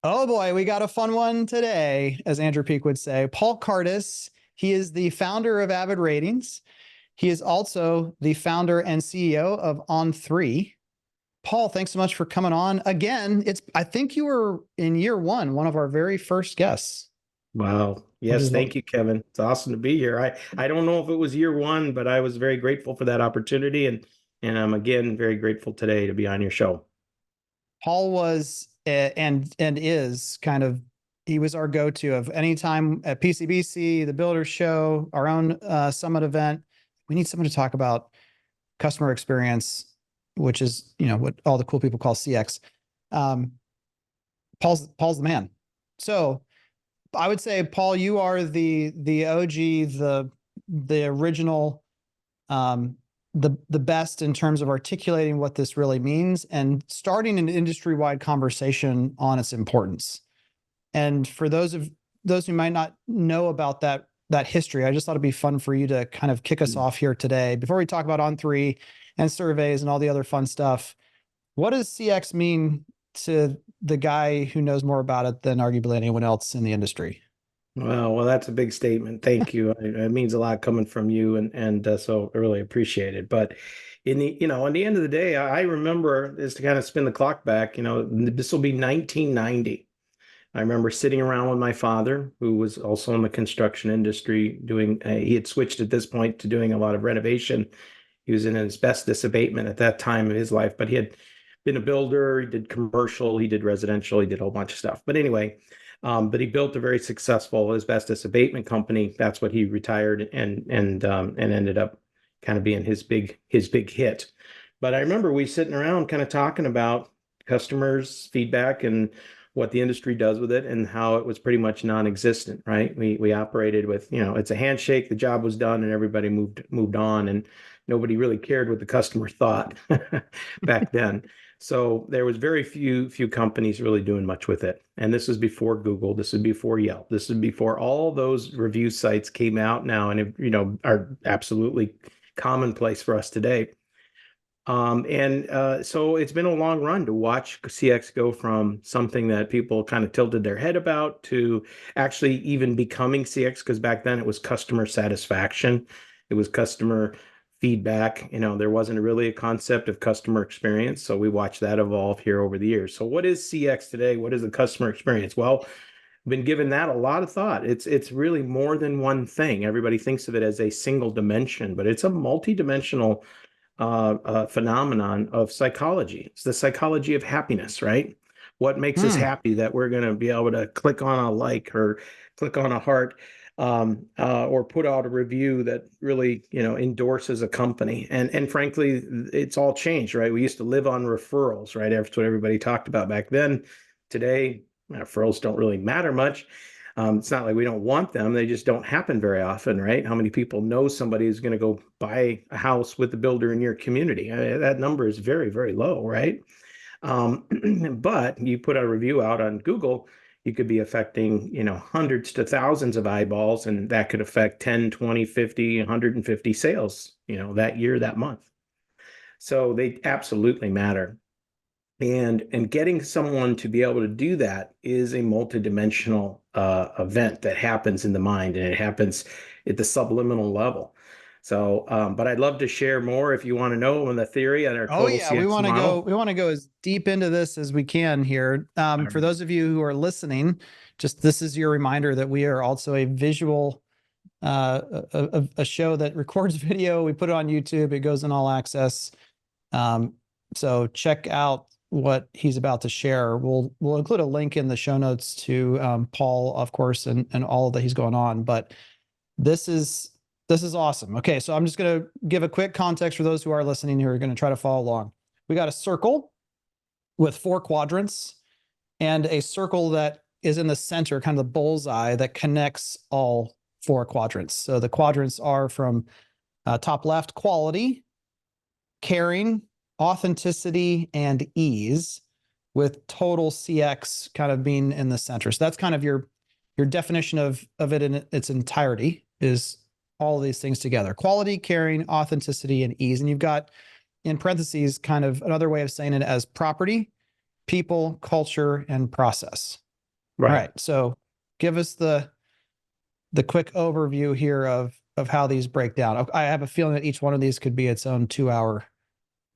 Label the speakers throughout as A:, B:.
A: Oh boy, we got a fun one today, as Andrew Peak would say. Paul Cardis, he is the founder of Avid Ratings. He is also the founder and CEO of On3. Paul, thanks so much for coming on again. I think you were in year one of our very first guests,
B: Wow.
A: which
B: Yes,
A: is
B: thank you, Kevin. It's awesome to be here. I don't know if it was year one, but I was very grateful for that opportunity and I'm again very grateful today to be on your show.
A: Paul was and is kind of he was our go-to of any time at PCBC, the Builder Show, our own summit event. We need someone to talk about customer experience, which is what all the cool people call CX. Um, Paul's the man. So I would say, Paul, you are the OG, the original, um, the best in terms of articulating what this really means and starting an industry-wide conversation on its importance. And for those who might not know about that history, I just thought it'd be fun for you to kind of kick us off here today before we talk about On3 and surveys and all the other fun stuff. What does CX mean to the guy who knows more about it than arguably anyone else in the industry?
B: Well, that's a big statement. Thank you. It means a lot coming from you, and so I really appreciate it. But in the end of the day, I remember this to kind of spin the clock back. This will be 1990. I remember sitting around with my father, who was also in the construction industry, he had switched at this point to doing a lot of renovation. He was in asbestos abatement at that time of his life, but he had been a builder. He did commercial, he did residential, he did a whole bunch of stuff. But anyway, but he built a very successful asbestos abatement company. That's what he retired and ended up kind of being his big hit. But I remember we sitting around kind of talking about customers' feedback and what the industry does with it and how it was pretty much non-existent, right? We operated with, it's a handshake, the job was done, and everybody moved on, and nobody really cared what the customer thought back then. So there was very few companies really doing much with it. And this was before Google, this was before Yelp, this was before all those review sites came out now and are absolutely commonplace for us today. So it's been a long run to watch CX go from something that people kind of tilted their head about to actually even becoming CX, because back then it was customer satisfaction, it was customer feedback. There wasn't really a concept of customer experience. So we watched that evolve here over the years. So what is CX today? What is the customer experience? Well, I've been given that a lot of thought. It's really more than one thing. Everybody thinks of it as a single dimension, but it's a multi-dimensional phenomenon of psychology. It's the psychology of happiness, right? What makes us
A: Hmm.
B: happy that we're going to be able to click on a like or click on a heart, or put out a review that really, endorses a company. And frankly, it's all changed, right? We used to live on referrals, right? That's what everybody talked about back then. Today, referrals don't really matter much. It's not like we don't want them. They just don't happen very often, right? How many people know somebody who's going to go buy a house with the builder in your community? That number is very, very low, right? But you put a review out on Google, you could be affecting, hundreds to thousands of eyeballs, and that could affect 10, 20, 50, 150 sales, that year, that month. So they absolutely matter. And getting someone to be able to do that is a multidimensional event that happens in the mind, and it happens at the subliminal level. So, but I'd love to share more if you want to know on the theory and our
A: Oh
B: total
A: yeah, we
B: CX
A: want to go.
B: model.
A: We want to go as deep into this as we can here.
B: All
A: For
B: right.
A: those of you who are listening, just this is your reminder that we are also a visual, a show that records video. We put it on YouTube. It goes in all access. Um, so check out what he's about to share. We'll include a link in the show notes to Paul, of course, and all that he's going on. But this is this is awesome. Okay, so I'm just going to give a quick context for those who are listening who are going to try to follow along. We got a circle with four quadrants and a circle that is in the center, kind of the bullseye that connects all four quadrants. So the quadrants are from top left, quality, caring, authenticity, and ease, with total CX kind of being in the center. So that's kind of your definition of it in its entirety, is all of these things together: quality, caring, authenticity, and ease. And you've got in parentheses kind of another way of saying it as property, people, culture, and process. All
B: Right.
A: right. So give us the quick overview here of how these break down. I have a feeling that each one of these could be its own 2 hour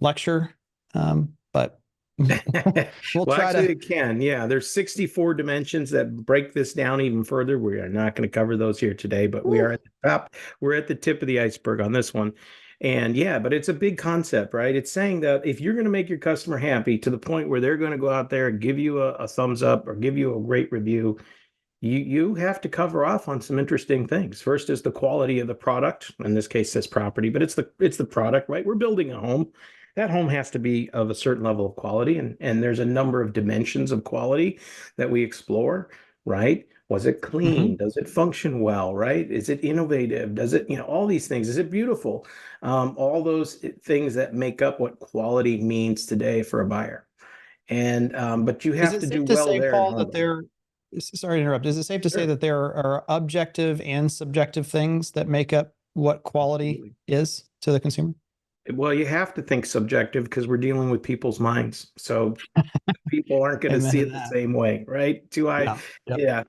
A: lecture. But we'll
B: Well,
A: try
B: actually,
A: to.
B: it can. Yeah, there's 64 dimensions that break this down even further. We are not going to cover those here today, but we
A: Woo.
B: are at the top. We're at the tip of the iceberg on this one. And yeah, but it's a big concept, right? It's saying that if you're going to make your customer happy to the point where they're going to go out there and give you a thumbs up or give you a great review, you have to cover off on some interesting things. First is the quality of the product. In this case, this property, but it's the product, right? We're building a home. That home has to be of a certain level of quality, and there's a number of dimensions of quality that we explore, right? Was it clean?
A: Mhm.
B: Does it function well, right? Is it innovative? Does it, all these things? Is it beautiful? All those things that make up what quality means today for a buyer. And but you
A: Is
B: have
A: it
B: to do
A: safe to
B: well
A: say,
B: there at
A: Paul, that
B: home.
A: there, sorry to interrupt, is it safe to say
B: Sure.
A: that there are objective and subjective things that make up what quality
B: Absolutely.
A: is to the consumer?
B: Well, you have to think subjective because we're dealing with people's minds. So people aren't going to
A: Amen
B: see
A: to
B: it the
A: that.
B: same way, right? Two eye,
A: Yeah. Yep.
B: yeah.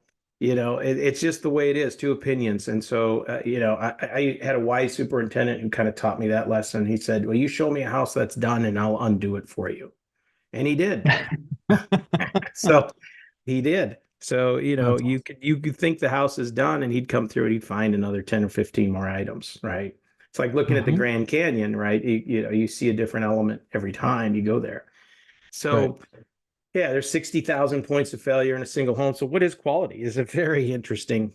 B: It's just the way it is, two opinions. And so, I had a wise superintendent who kind of taught me that lesson. He said, well, you show me a house that's done and I'll undo it for you. And he did. So he did. So,
A: That's
B: you could think the house is done and he'd come through and he'd find another 10 or 15 more items, right? It's like looking at the
A: awesome.
B: Grand Canyon, right? You see a different element every time you go there.
A: Right.
B: So, yeah, there's 60,000 points of failure in a single home. So what is quality is a very interesting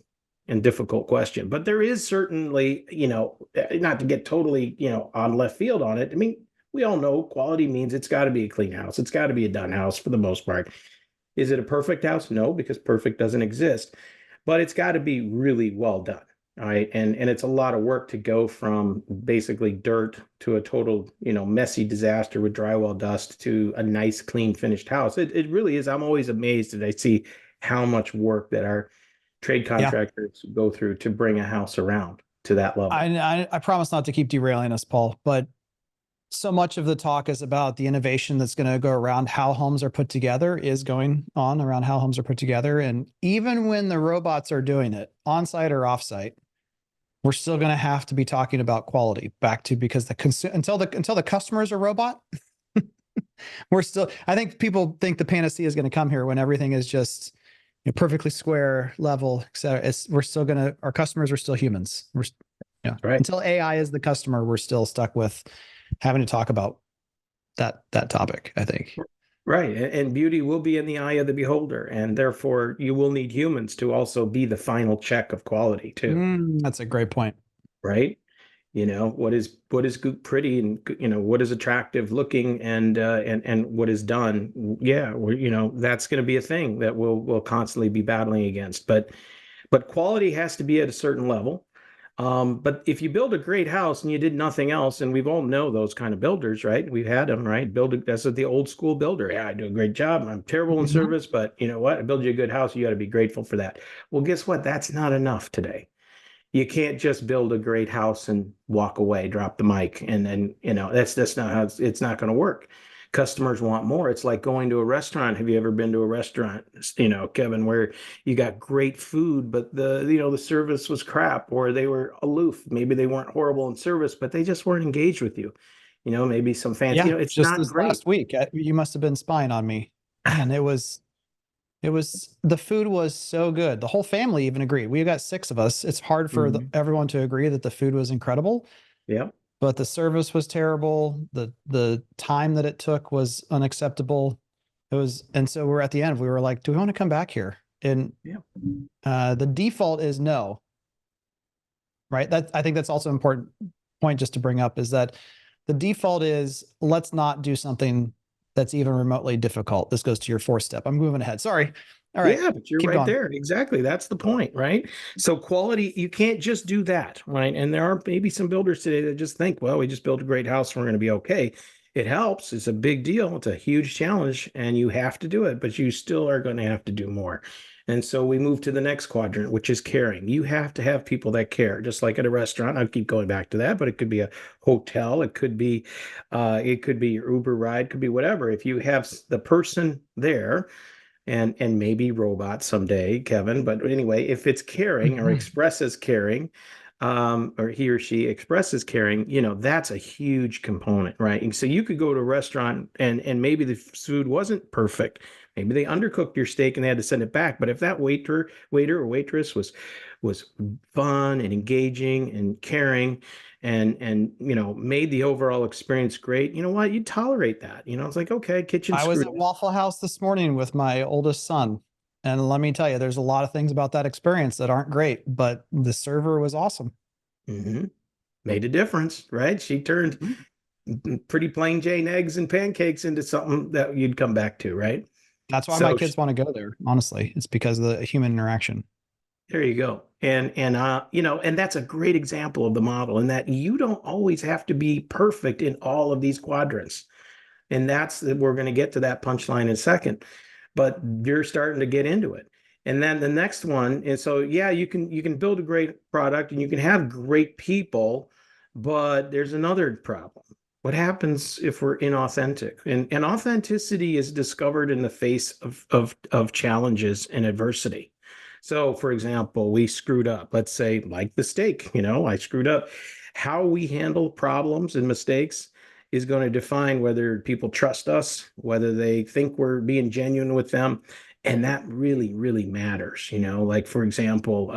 B: and difficult question. But there is certainly, not to get totally, on left field on it. I mean, we all know quality means it's got to be a clean house. It's got to be a done house for the most part. Is it a perfect house? No, because perfect doesn't exist, but it's got to be really well done. All right. And it's a lot of work to go from basically dirt to a total, messy disaster with drywall dust to a nice, clean, finished house. It really is. I'm always amazed that I see how much work that our trade
A: Yeah.
B: contractors go through to bring a house around to that level.
A: I promise not to keep derailing us, Paul, but so much of the talk is about the innovation that's going to go around how homes are put together, is going on around how homes are put together. And even when the robots are doing it on site or off site, we're still going to have to be talking about quality back to, because until the customer is a robot, we're still, I think people think the panacea is going to come here when everything is just perfectly square, level, etc. We're still going to, our customers are still humans. Yeah.
B: Right.
A: Until AI is the customer, we're still stuck with having to talk about that topic, I think.
B: Right. And beauty will be in the eye of the beholder. And therefore, you will need humans to also be the final check of quality, too.
A: That's a great point.
B: Right. What is pretty, and what is attractive looking, and what is done. Yeah, that's going to be a thing that we'll constantly be battling against. But quality has to be at a certain level. But if you build a great house and you did nothing else, and we've all know those kind of builders, right? We've had them, right? That's the old school builder. Yeah, I do a great job. I'm terrible in
A: Mhm.
B: service, but you know what? I build you a good house. You got to be grateful for that. Well, guess what? That's not enough today. You can't just build a great house and walk away, drop the mic, and then that's not how it's not going to work. Customers want more. It's like going to a restaurant. Have you ever been to a restaurant, Kevin, where you got great food, but the service was crap, or they were aloof. Maybe they weren't horrible in service, but they just weren't engaged with you. Maybe some fancy,
A: Yeah,
B: it's
A: just
B: not
A: this
B: great.
A: last week, you must have been spying on me. Man, the food was so good. The whole family even agreed. We got six of us. It's hard for
B: Mhm.
A: everyone to agree that the food was incredible,
B: Yeah.
A: but the service was terrible. The time that it took was unacceptable. And so we're at the end. We were like, do we want to come back here? And
B: Yeah.
A: the default is no, right? I think that's also an important point just to bring up, is that the default is, let's not do something that's even remotely difficult. This goes to your fourth step. I'm moving ahead. Sorry. All right,
B: Yeah, but you're
A: keep
B: right
A: going.
B: there. Exactly. That's the point, right? So quality, you can't just do that, right? And there are maybe some builders today that just think, well, we just built a great house and we're going to be okay. It helps. It's a big deal. It's a huge challenge and you have to do it, but you still are going to have to do more. And so we move to the next quadrant, which is caring. You have to have people that care, just like at a restaurant. I'll keep going back to that, but it could be a hotel. It could be your Uber ride, could be whatever. If you have the person there, and maybe robots someday, Kevin. But anyway, if it's caring or
A: Mhm.
B: expresses caring, or he or she expresses caring, that's a huge component, right? And so you could go to a restaurant and maybe the food wasn't perfect. Maybe they undercooked your steak and they had to send it back. But if that waiter or waitress was fun and engaging and caring and made the overall experience great, you know what? You tolerate that. It's like, okay, kitchen
A: I was
B: screwed
A: at
B: up.
A: Waffle House this morning with my oldest son. And let me tell you, there's a lot of things about that experience that aren't great, but the server was awesome.
B: Hmm. Made a difference, right? She turned
A: Mhm.
B: pretty plain Jane eggs and pancakes into something that you'd come back to, right?
A: That's why my
B: So
A: kids want to go there. Honestly, it's because of the human interaction.
B: there you go. And that's a great example of the model in that you don't always have to be perfect in all of these quadrants. And we're going to get to that punchline in a second, but you're starting to get into it. And then the next one is, so yeah, you can build a great product and you can have great people, but there's another problem. What happens if we're inauthentic? And authenticity is discovered in the face of challenges and adversity. So, for example, we screwed up. Let's say, like the steak, I screwed up. How we handle problems and mistakes is going to define whether people trust us, whether they think we're being genuine with them. And that really, really matters. Like, for example,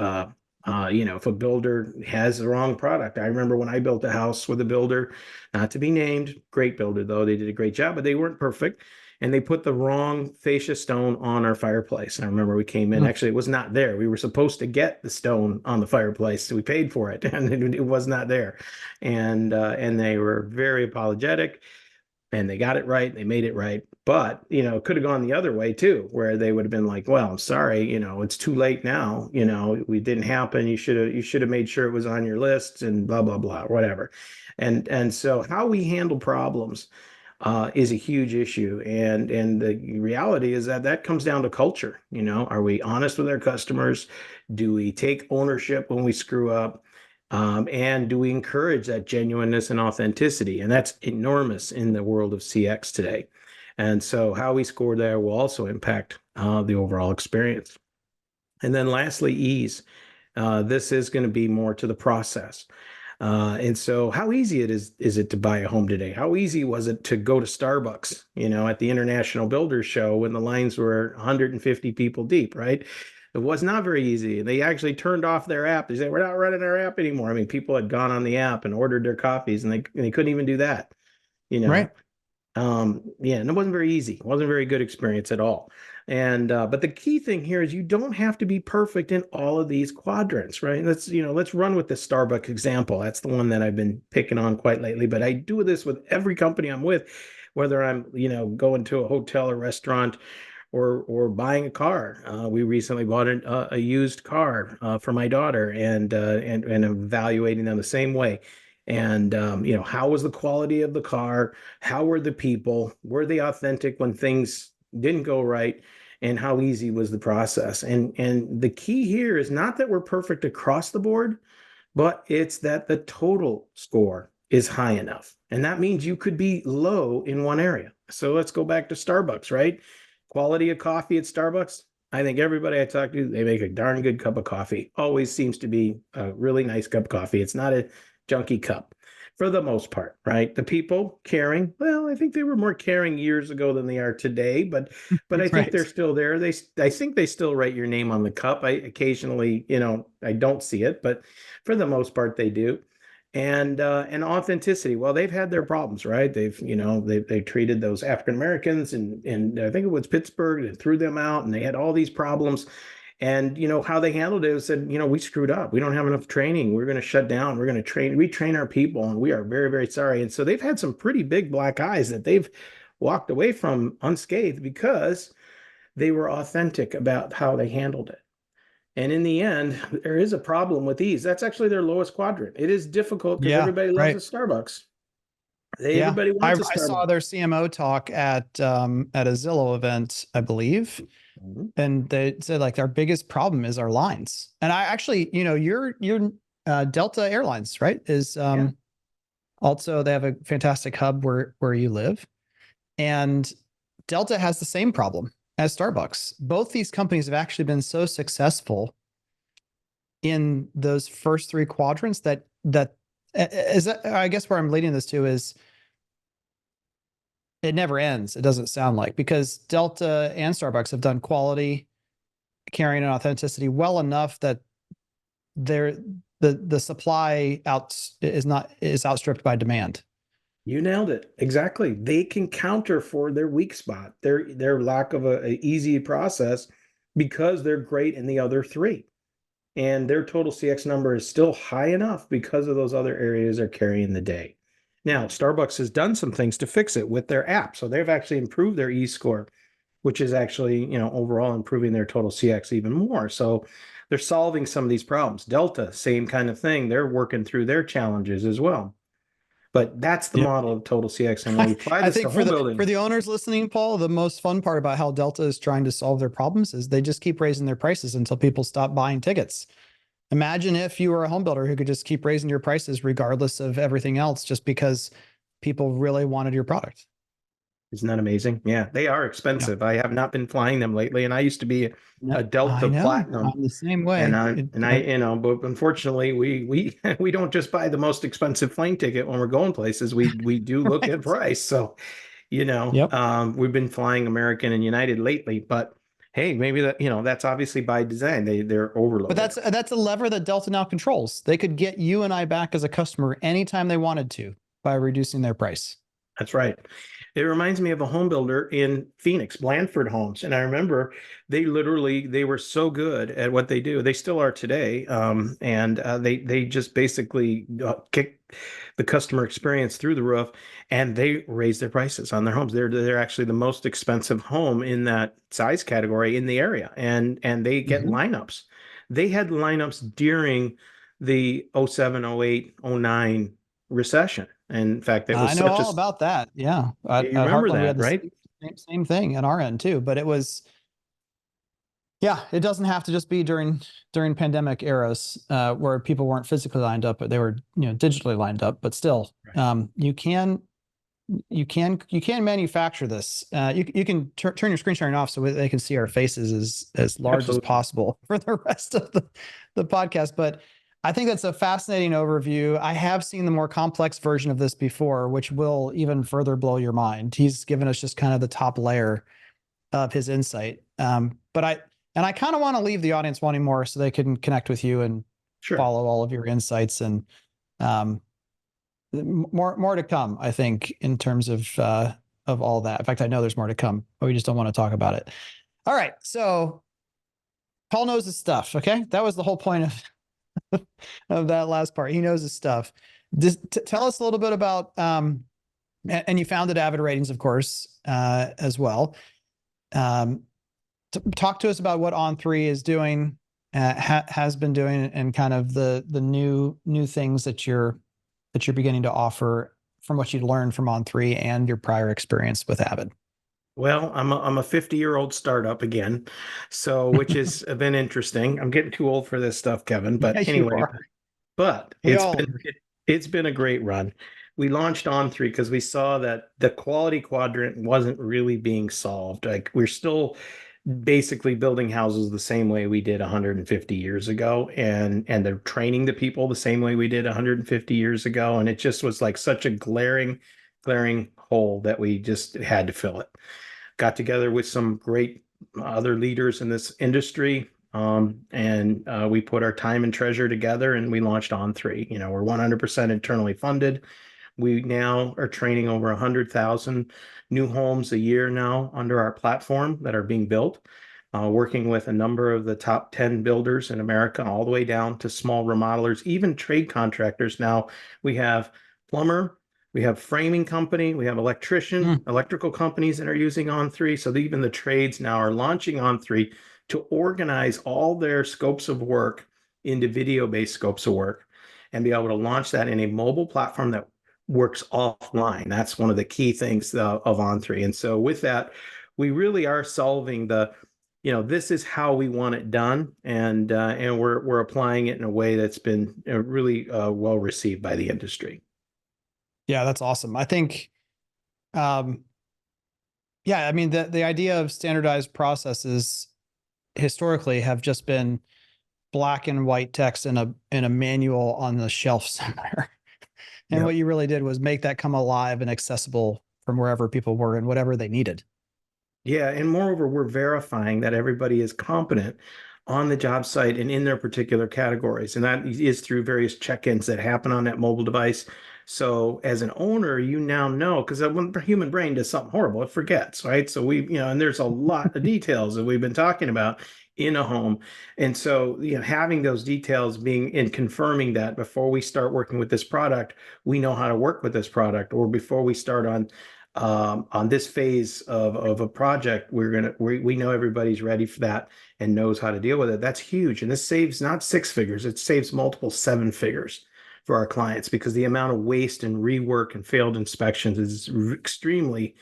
B: if a builder has the wrong product. I remember when I built a house with a builder, not to be named, great builder though, they did a great job, but they weren't perfect. And they put the wrong fascia stone on our fireplace. I remember we came in,
A: Mm.
B: actually, it was not there. We were supposed to get the stone on the fireplace. So we paid for it and it was not there. And they were very apologetic and they got it right. They made it right. But, it could have gone the other way too, where they would have been like, well, I'm sorry, it's too late now. We didn't happen. You should have made sure it was on your list and blah, blah, blah, whatever. And so how we handle problems is a huge issue. And the reality is that comes down to culture. Are we honest with our customers? Do we take ownership when we screw up? And do we encourage that genuineness and authenticity? And that's enormous in the world of CX today. And so how we score there will also impact the overall experience. And then lastly, ease. This is going to be more to the process. And so how easy is it to buy a home today? How easy was it to go to Starbucks, at the International Builders Show when the lines were 150 people deep, right? It was not very easy. They actually turned off their app. They said, we're not running our app anymore. I mean, people had gone on the app and ordered their coffees and they couldn't even do that, you know.
A: Right.
B: Yeah, and it wasn't very easy. It wasn't a very good experience at all. And but the key thing here is you don't have to be perfect in all of these quadrants, right? Let's run with the Starbucks example. That's the one that I've been picking on quite lately, but I do this with every company I'm with, whether I'm, going to a hotel or restaurant or buying a car. We recently bought a used car for my daughter and evaluating them the same way. And how was the quality of the car? How were the people? Were they authentic when things didn't go right? And how easy was the process? And the key here is not that we're perfect across the board, but it's that the total score is high enough. And that means you could be low in one area. So let's go back to Starbucks, right? Quality of coffee at Starbucks. I think everybody I talk to, they make a darn good cup of coffee. Always seems to be a really nice cup of coffee. It's not a junky cup for the most part, right? The people caring, well, I think they were more caring years ago than they are today, but I think they're
A: Right.
B: still there. I think they still write your name on the cup. I occasionally, I don't see it, but for the most part they do. And authenticity. Well, they've had their problems, right? They've treated those African Americans and I think it was Pittsburgh and threw them out, and they had all these problems. And how they handled it was said, we screwed up. We don't have enough training. We're going to shut down. We're going to retrain our people, and we are very, very sorry. And so they've had some pretty big black eyes that they've walked away from unscathed because they were authentic about how they handled it. And in the end, there is a problem with these. That's actually their lowest quadrant. It is difficult because
A: Yeah.
B: everybody loves a
A: Right.
B: Starbucks.
A: Yeah.
B: Everybody
A: I,
B: wants a
A: I saw
B: Starbucks.
A: their CMO talk at a Zillow event, I believe.
B: Mhm.
A: And they said like our biggest problem is our lines. And I actually, your Delta Airlines, right? Is
B: Yeah.
A: also they have a fantastic hub where you live. And Delta has the same problem. as Starbucks. Both these companies have actually been so successful in those first three quadrants that is that, I guess where I'm leading this to is it never ends. It doesn't sound like, because Delta and Starbucks have done quality, carrying, and authenticity well enough that they're the supply is outstripped by demand.
B: You nailed it. Exactly. They can counter for their weak spot, their lack of a easy process, because they're great in the other three. And their total CX number is still high enough because of those other areas are carrying the day. Now, Starbucks has done some things to fix it with their app. So they've actually improved their e-score, which is actually, overall improving their total CX even more. So they're solving some of these problems. Delta, same kind of thing. They're working through their challenges as well. But that's the
A: Yep.
B: model of total CX. And when we apply
A: I
B: this to
A: think for
B: home building,
A: the owners listening, Paul, the most fun part about how Delta is trying to solve their problems is they just keep raising their prices until people stop buying tickets. Imagine if you were a home builder who could just keep raising your prices regardless of everything else, just because people really wanted your product.
B: isn't that amazing? Yeah, they are
A: Yeah.
B: expensive. I have not been flying them lately, and I used to be
A: No,
B: a
A: I
B: Delta
A: know.
B: Platinum.
A: I'm the same
B: And
A: way.
B: but unfortunately, we we don't just buy the most expensive plane ticket when we're going places. We do look at
A: Right.
B: price. So,
A: Yep.
B: we've been flying American and United lately, but hey, maybe that's obviously by design. They're
A: But
B: overloaded.
A: that's a lever that Delta now controls. They could get you and I back as a customer anytime they wanted to by reducing their price.
B: That's right. It reminds me of a home builder in Phoenix, Blandford Homes. And I remember they were so good at what they do. They still are today. And they just basically kick the customer experience through the roof, and they raise their prices on their homes. They're actually the most expensive home in that size category in the area. And they get lineups. They had lineups during the '07, '08, '09 recession. And in fact, it was
A: I know
B: such a
A: all about that. Yeah.
B: you
A: At
B: remember
A: Heartland, we had
B: that,
A: the
B: right?
A: same thing on our end too, but it was, yeah, it doesn't have to just be during pandemic eras where people weren't physically lined up, but they were, digitally lined up, but still,
B: Right.
A: you can manufacture this. You can turn your screen sharing off so they can see our faces as large as
B: Absolutely.
A: possible for the rest of the podcast. But I think that's a fascinating overview. I have seen the more complex version of this before, which will even further blow your mind. He's given us just kind of the top layer of his insight. But I kind of want to leave the audience wanting more so they can connect with you and
B: Sure.
A: follow all of your insights, and um, more to come, I think, in terms of all that. In fact, I know there's more to come, but we just don't want to talk about it. All right. So Paul knows his stuff. Okay. That was the whole point of that last part. He knows his stuff. Just tell us a little bit about, and you founded Avid Ratings, of course, as well. Um, Talk to us about what On3 is doing, has been doing, and kind of the new things that you're beginning to offer from what you learned from On3 and your prior experience with Avid.
B: Well, I'm a 50-year-old startup again, so which has been interesting. I'm getting too old for this stuff, Kevin.
A: Yeah,
B: But
A: you
B: anyway,
A: are.
B: but
A: We all are.
B: it's been a great run. We launched On3 because we saw that the quality quadrant wasn't really being solved. Like, we're still basically building houses the same way we did 150 years ago, and they're training the people the same way we did 150 years ago, and it just was like such a glaring hole that we just had to fill it. Got together with some great other leaders in this industry, and we put our time and treasure together, and we launched On3. We're 100% internally funded. We now are training over 100,000 new homes a year now under our platform that are being built, working with a number of the top 10 builders in America, all the way down to small remodelers, even trade contractors. Now we have plumber, we have framing company, we have
A: Mm.
B: electrical companies that are using On3. So even the trades now are launching On3 to organize all their scopes of work into video-based scopes of work and be able to launch that in a mobile platform that works offline. That's one of the key things of On3. And so with that, we really are solving this is how we want it done, and we're applying it in a way that's been really well received by the industry.
A: Yeah, that's awesome. I think, um, Yeah, I mean the idea of standardized processes historically have just been black and white text in a manual on the shelf somewhere. And
B: Yep.
A: what you really did was make that come alive and accessible from wherever people were and whatever they needed.
B: Yeah, and moreover, we're verifying that everybody is competent on the job site and in their particular categories. And that is through various check-ins that happen on that mobile device. So as an owner, you now know, because when the human brain does something horrible, it forgets, right? So and there's a lot of details that we've been talking about in a home. And so, having those details being and confirming that before we start working with this product, we know how to work with this product, or before we start on this phase of a project, we know everybody's ready for that and knows how to deal with it. That's huge. And this saves not six figures, it saves multiple seven figures for our clients, because the amount of waste and rework and failed inspections is extremely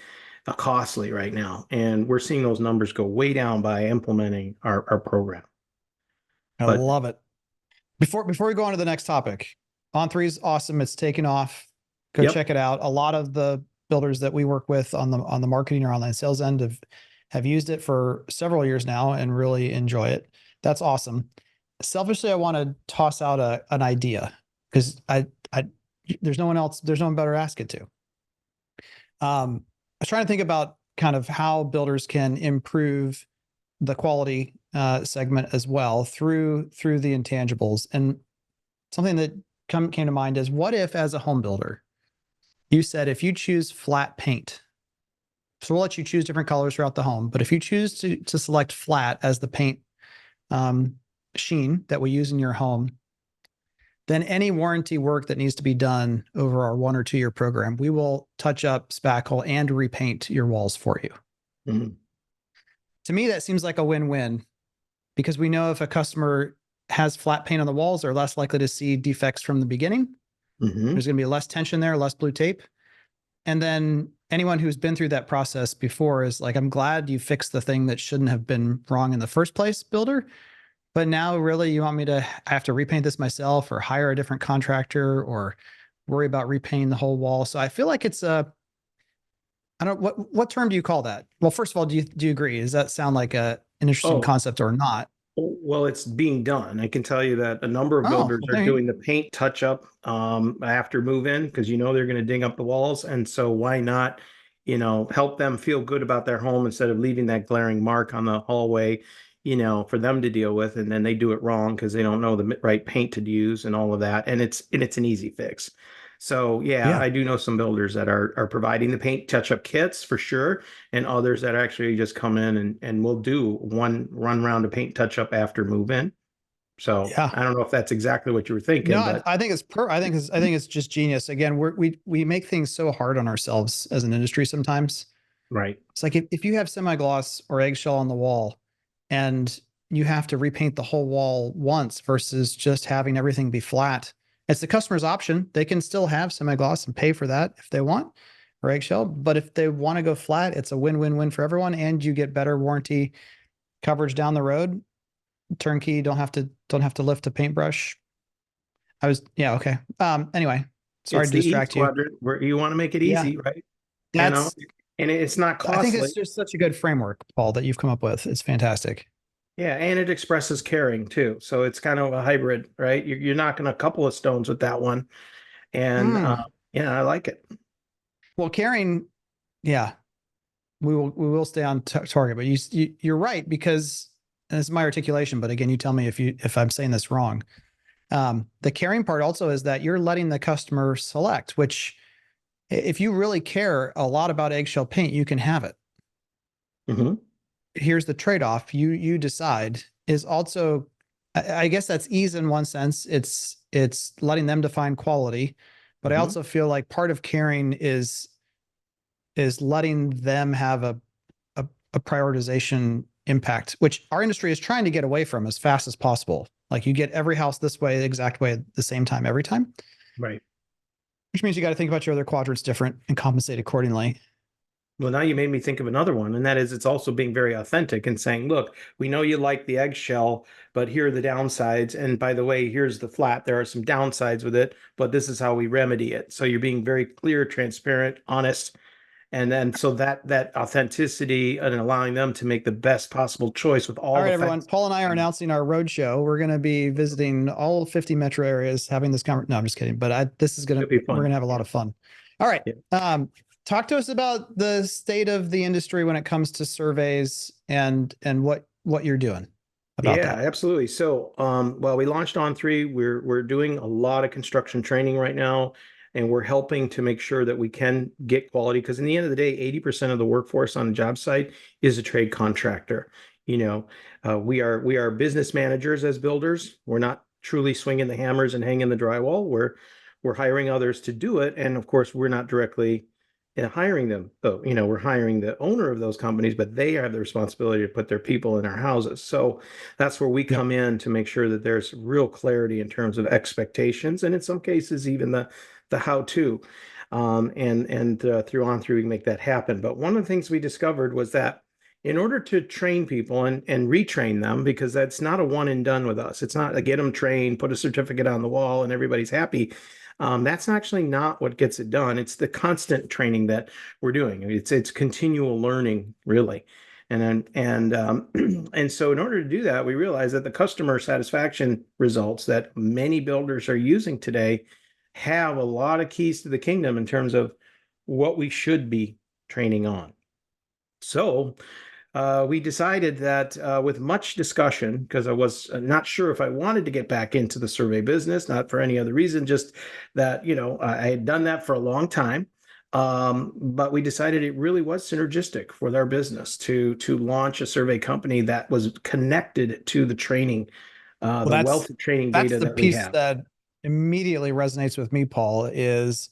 B: costly right now. And we're seeing those numbers go way down by implementing our program.
A: I
B: But
A: love it. Before we go on to the next topic, On3 is awesome. It's taken off. Go
B: yep.
A: check it out. A lot of the builders that we work with on the marketing or online sales end have used it for several years now and really enjoy it. That's awesome. Selfishly, I want to toss out an idea because I there's no one else, there's no one better to ask it to. I was trying to think about kind of how builders can improve the quality segment as well through the intangibles. And something that came to mind is, what if, as a home builder, you said if you choose flat paint, so we'll let you choose different colors throughout the home, but if you choose to select flat as the paint sheen that we use in your home, then any warranty work that needs to be done over our 1 or 2 year program, we will touch up, spackle, and repaint your walls for you.
B: Mm-hmm.
A: To me, that seems like a win-win, because we know if a customer has flat paint on the walls, they're less likely to see defects from the beginning.
B: Mm-hmm.
A: There's going to be less tension there, less blue tape. And then anyone who's been through that process before is like, I'm glad you fixed the thing that shouldn't have been wrong in the first place, builder. But now really you want me to have to repaint this myself or hire a different contractor or worry about repainting the whole wall. So I feel like it's I don't, what term do you call that? Well, first of all, do you agree? Does that sound like an interesting
B: Oh,
A: concept or not?
B: well, it's being done. I can tell you that a number of
A: Oh,
B: builders
A: well,
B: are
A: there you
B: doing the paint touch up after move in, because they're going to ding up the walls. And so why not, help them feel good about their home instead of leaving that glaring mark on the hallway, for them to deal with. And then they do it wrong because they don't know the right paint to use and all of that. And it's an easy fix. So yeah,
A: yeah.
B: I do know some builders that are providing the paint touch up kits for sure, and others that actually just come in and will do one run round of paint touch up after move in. So
A: Yeah.
B: I don't know if that's exactly what you were
A: No,
B: thinking, but
A: I think I think it's just genius. Again, we make things so hard on ourselves as an industry sometimes.
B: right.
A: It's like if you have semi-gloss or eggshell on the wall and you have to repaint the whole wall once versus just having everything be flat, it's the customer's option. They can still have semi-gloss and pay for that if they want, or eggshell. But if they want to go flat, it's a win-win-win for everyone, and you get better warranty coverage down the road. Turnkey, don't have to lift a paintbrush. Yeah, okay. Anyway, sorry
B: It's
A: to
B: the E
A: distract you.
B: quadrant where you want to make it
A: Yeah,
B: easy, right? You know,
A: that's
B: and it's not
A: I think
B: costly.
A: it's just such a good framework, Paul, that you've come up with. It's fantastic.
B: Yeah, and it expresses caring too. So it's kind of a hybrid, right? You're knocking a couple of stones with that one, and
A: Mm.
B: yeah, I like it.
A: Well, caring, yeah, we will stay on target, but you're right, because and it's my articulation, but again, you tell me if I'm saying this wrong. The caring part also is that you're letting the customer select, which if you really care a lot about eggshell paint, you can have it.
B: Hmm.
A: Here's the trade-off. You decide is also, I guess that's ease in one sense. It's letting them define quality, but I
B: Hmm.
A: also feel like part of caring is letting them have a prioritization impact, which our industry is trying to get away from as fast as possible. Like you get every house this way, the exact way at the same time every time,
B: Right.
A: which means you got to think about your other quadrants different and compensate accordingly.
B: Well, now you made me think of another one, and that is it's also being very authentic and saying, look, we know you like the eggshell, but here are the downsides. And by the way, here's the flat. There are some downsides with it, but this is how we remedy it. So you're being very clear, transparent, honest, And then so that authenticity and allowing them to make the best possible choice with
A: All
B: all
A: right,
B: the
A: everyone.
B: facts.
A: Paul and I are announcing our road show. We're going to be visiting all 50 metro areas, having this conversation. No, I'm just kidding. But this is
B: It'll be
A: we're
B: fun.
A: going to have a lot of fun. All right.
B: Yeah.
A: Talk to us about the state of the industry when it comes to surveys and what you're doing about
B: Yeah,
A: that.
B: absolutely. So, well, we launched On3. We're doing a lot of construction training right now, and we're helping to make sure that we can get quality. Because in the end of the day, 80% of the workforce on a job site is a trade contractor. You know, we are business managers as builders. We're not truly swinging the hammers and hanging the drywall. We're hiring others to do it, and of course, we're not directly hiring them. So, we're hiring the owner of those companies, but they have the responsibility to put their people in our houses. So that's where we
A: Yep.
B: come in to make sure that there's real clarity in terms of expectations, and in some cases, even the how-to. And through On3 we can make that happen. But one of the things we discovered was that in order to train people and retrain them, because that's not a one and done with us. It's not a get them trained, put a certificate on the wall, and everybody's happy. That's actually not what gets it done. It's the constant training that we're doing. It's continual learning, really. And so in order to do that, we realize that the customer satisfaction results that many builders are using today have a lot of keys to the kingdom in terms of what we should be training on. So we decided that with much discussion, because I was not sure if I wanted to get back into the survey business, not for any other reason, just that, I had done that for a long time. But we decided it really was synergistic with our business to launch a survey company that was connected to the training,
A: Well,
B: the wealth of training
A: that's
B: data
A: the
B: that we
A: piece
B: have.
A: that immediately resonates with me, Paul, is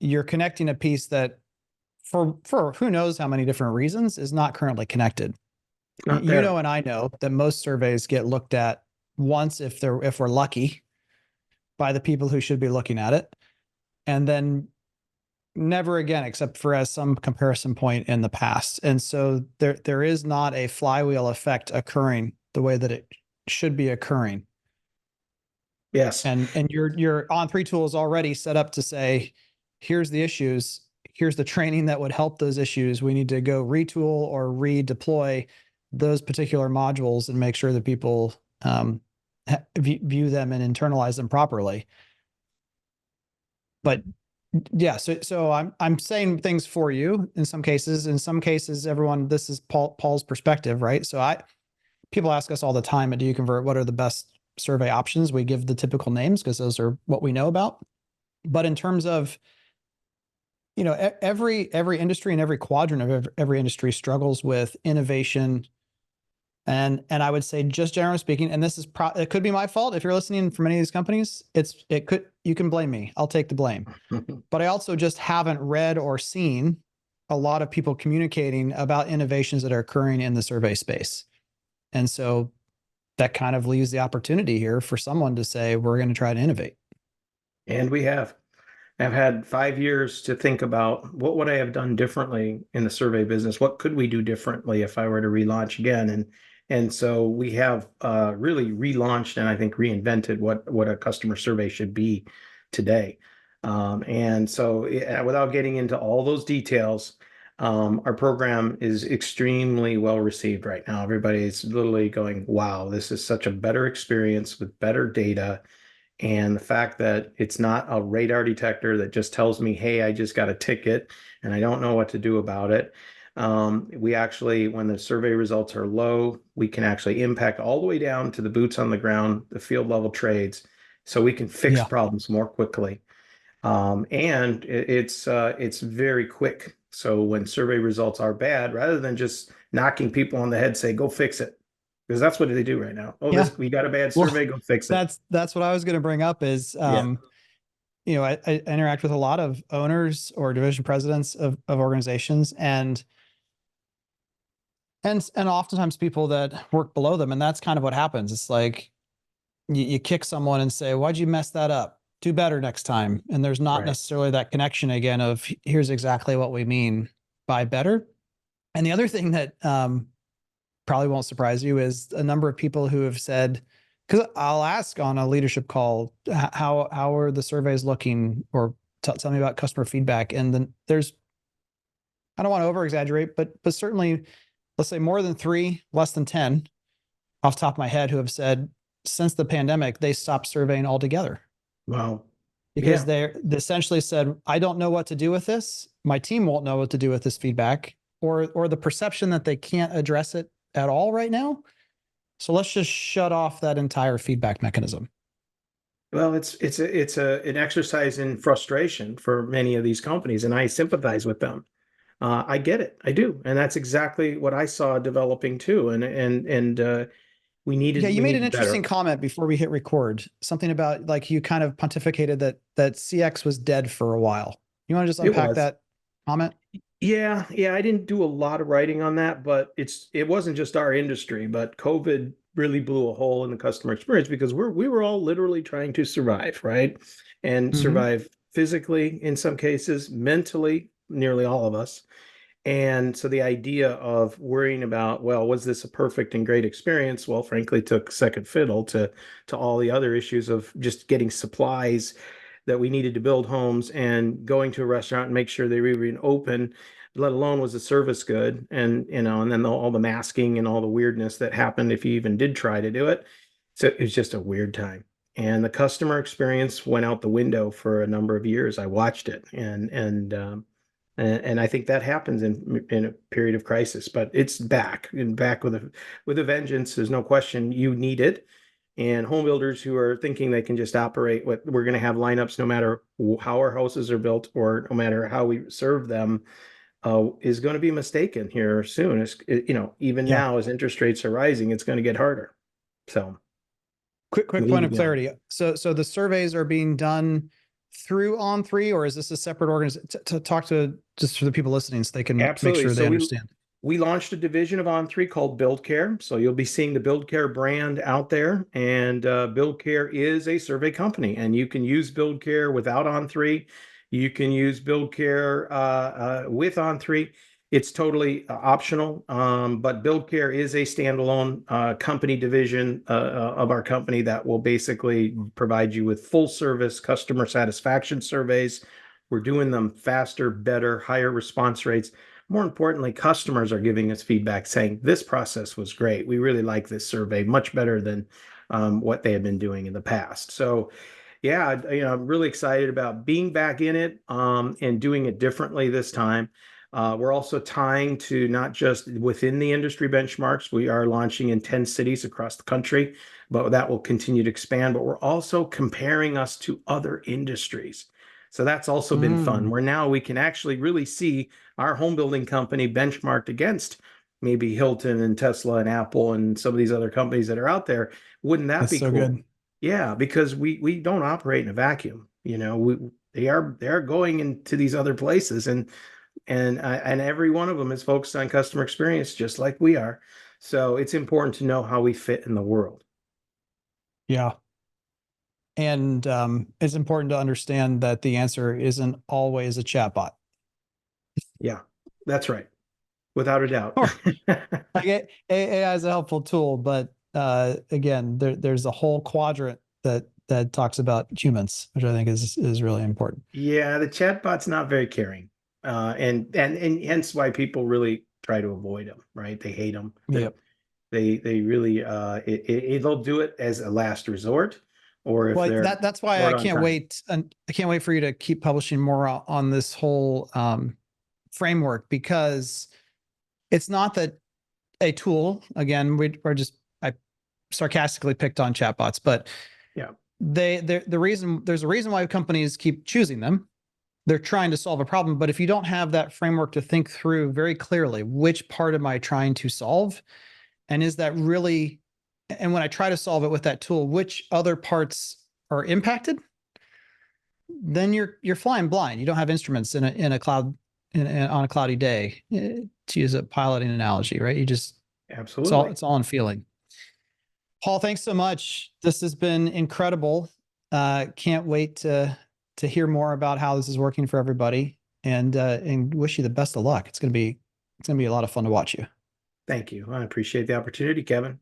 A: you're connecting a piece that for who knows how many different reasons is not currently connected.
B: Not
A: You
B: there.
A: know, and I know that most surveys get looked at once if we're lucky by the people who should be looking at it, and then never again except for as some comparison point in the past. And so there is not a flywheel effect occurring the way that it should be occurring.
B: Yes.
A: And your On3 tool is already set up to say, here's the issues, here's the training that would help those issues. We need to go retool or redeploy those particular modules and make sure that people view them and internalize them properly. But yeah, so I'm saying things for you in some cases. In some cases, everyone, this is Paul's perspective, right? So people ask us all the time at Do You Convert, what are the best survey options? We give the typical names because those are what we know about. But in terms of, every industry and every quadrant of every industry struggles with innovation. And I would say, just generally speaking, and this is it could be my fault if you're listening from any of these companies. You can blame me. I'll take the blame. But I also just haven't read or seen a lot of people communicating about innovations that are occurring in the survey space. And so that kind of leaves the opportunity here for someone to say, we're going to try to innovate.
B: And we have. I've had 5 years to think about what would I have done differently in the survey business? What could we do differently if I were to relaunch again? And so we have really relaunched and I think reinvented what a customer survey should be today. And so without getting into all those details, our program is extremely well received right now. Everybody's literally going, wow, this is such a better experience with better data. And the fact that it's not a radar detector that just tells me, hey, I just got a ticket and I don't know what to do about it. We actually, when the survey results are low, we can actually impact all the way down to the boots on the ground, the field level trades, so we can fix
A: Yeah.
B: problems more quickly. And it's very quick. So when survey results are bad, rather than just knocking people on the head, say, go fix it. Because that's what they do right now. Oh,
A: Yeah.
B: we got a bad
A: Well,
B: survey, go fix it.
A: that's what I was going to bring up is,
B: Yeah.
A: I interact with a lot of owners or division presidents of organizations and oftentimes people that work below them. And that's kind of what happens. It's like you kick someone and say, why'd you mess that up? Do better next time. And there's not
B: Right.
A: necessarily that connection again of here's exactly what we mean by better. And the other thing that probably won't surprise you is a number of people who have said, because I'll ask on a leadership call, how are the surveys looking, or tell me about customer feedback. And then there's I don't want to over exaggerate, but certainly, let's say more than 3, less than 10 off the top of my head who have said since the pandemic, they stopped surveying altogether
B: Wow.
A: because
B: Yeah.
A: they essentially said, I don't know what to do with this. My team won't know what to do with this feedback, or the perception that they can't address it at all right now. So let's just shut off that entire feedback mechanism.
B: Well, it's an exercise in frustration for many of these companies, and I sympathize with them. I get it, I do, and that's exactly what I saw developing too. And we
A: Yeah,
B: needed
A: you
B: we
A: made an
B: needed
A: interesting
B: better.
A: comment before we hit record. Something about like you kind of pontificated that CX was dead for a while. You want to just
B: It
A: unpack
B: was.
A: that comment?
B: Yeah, I didn't do a lot of writing on that, but it wasn't just our industry, but COVID really blew a hole in the customer experience because we were all literally trying to survive, right? And
A: Mm-hmm.
B: survive physically in some cases, mentally, nearly all of us. And so the idea of worrying about, well, was this a perfect and great experience? Well, frankly, took second fiddle to all the other issues of just getting supplies that we needed to build homes and going to a restaurant and make sure they were even open, let alone was the service good. And and then all the masking and all the weirdness that happened if you even did try to do it. So it was just a weird time. And the customer experience went out the window for a number of years. I watched it, and I think that happens in a period of crisis, but it's back and back with a vengeance. There's no question you need it. And home builders who are thinking they can just operate what we're going to have lineups no matter how our houses are built or no matter how we serve them is going to be mistaken here soon. Even
A: Yeah.
B: now as interest rates are rising, it's going to get harder. So
A: Quick
B: we need
A: point
B: to
A: of
B: be on it.
A: clarity. So the surveys are being done through On3, or is this a separate organization? To talk to just for the people listening, so they can make
B: Absolutely.
A: sure they
B: So
A: understand.
B: we launched a division of On3 called Build Care. So you'll be seeing the Build Care brand out there, and Build Care is a survey company, and you can use Build Care without On3. You can use Build Care with On3. It's totally optional, but Build Care is a standalone company division of our company that will basically provide you with full service customer satisfaction surveys. We're doing them faster, better, higher response rates. More importantly, customers are giving us feedback saying this process was great. We really like this survey, much better than what they had been doing in the past. So, yeah, I'm really excited about being back in it and doing it differently this time. We're also tying to not just within the industry benchmarks. We are launching in 10 cities across the country, but that will continue to expand. But we're also comparing us to other industries. So that's also been fun,
A: Mm,
B: where now we can actually really see our home building company benchmarked against maybe Hilton and Tesla and Apple and some of these other companies that are out there. Wouldn't that
A: that's
B: be
A: so
B: cool?
A: good.
B: Yeah, because we don't operate in a vacuum. They are going into these other places, and every one of them is focused on customer experience, just like we are. So it's important to know how we fit in the world.
A: Yeah. And it's important to understand that the answer isn't always a chatbot.
B: Yeah, that's right, without a doubt.
A: Or like AI is a helpful tool, but again, there's a whole quadrant that talks about humans, which I think is really important.
B: Yeah, the chatbot's not very caring, and hence why people really try to avoid them. Right? They hate them.
A: Yep.
B: They really they'll do it as a last resort, or if
A: Well,
B: they're
A: that's why I
B: short on
A: can't
B: time.
A: wait, and I can't wait for you to keep publishing more on this whole framework, because it's not that a tool. Again, we're just I sarcastically picked on chatbots, but
B: Yeah,
A: there's a reason why companies keep choosing them. They're trying to solve a problem, but if you don't have that framework to think through very clearly, which part am I trying to solve, and is that really, and when I try to solve it with that tool, which other parts are impacted, then you're flying blind. You don't have instruments in a cloud on a cloudy day, to use a piloting analogy, right? You just
B: absolutely.
A: it's all in feeling. Paul, thanks so much. This has been incredible. Can't wait to hear more about how this is working for everybody, and wish you the best of luck. It's gonna be a lot of fun to watch you.
B: Thank you. I appreciate the opportunity, Kevin.